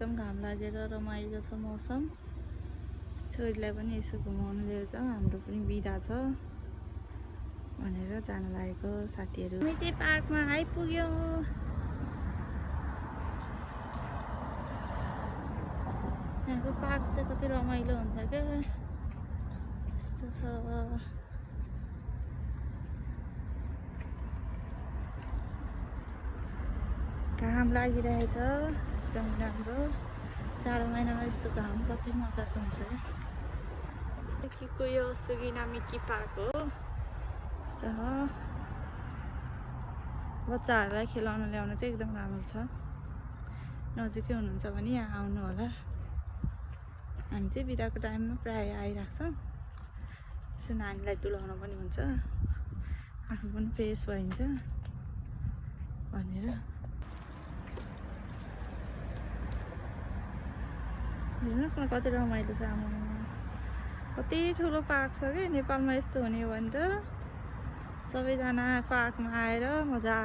एकदम घाम लागेर रमाइलो छ मौसम। छोरीलाई पनि यसो घुमाउनु लिएर जाउँ, हाम्रो पनि बिदा छ भनेर जान लागेको साथीहरू। हामी चाहिँ पार्कमा आइपुग्यो। यहाँको पार्क चाहिँ कति रमाइलो हुन्छ क्या, यस्तो छ। घाम लागिरहेछ एकदम राम्रो। जाडो महिनामा यस्तो घाम कति मजाको हुन्छ। के यो सुगिना मिकी पार्क हो। यस्तो हो, बच्चाहरूलाई खेलाउन ल्याउन चाहिँ एकदम राम्रो छ। नजिकै हुनुहुन्छ भने यहाँ आउनु होला। हामी चाहिँ बिदाको टाइममा प्रायः आइराख्छौँ। यसो नानीलाई डुलाउन पनि हुन्छ, आफू पनि फ्रेस भइन्छ भनेर। हेर्नुहोस् न कति रमाइलो छ। आमामा कति ठुलो पार्क छ कि नेपालमा यस्तो हुने हो भने त सबैजना पार्कमा आएर मजा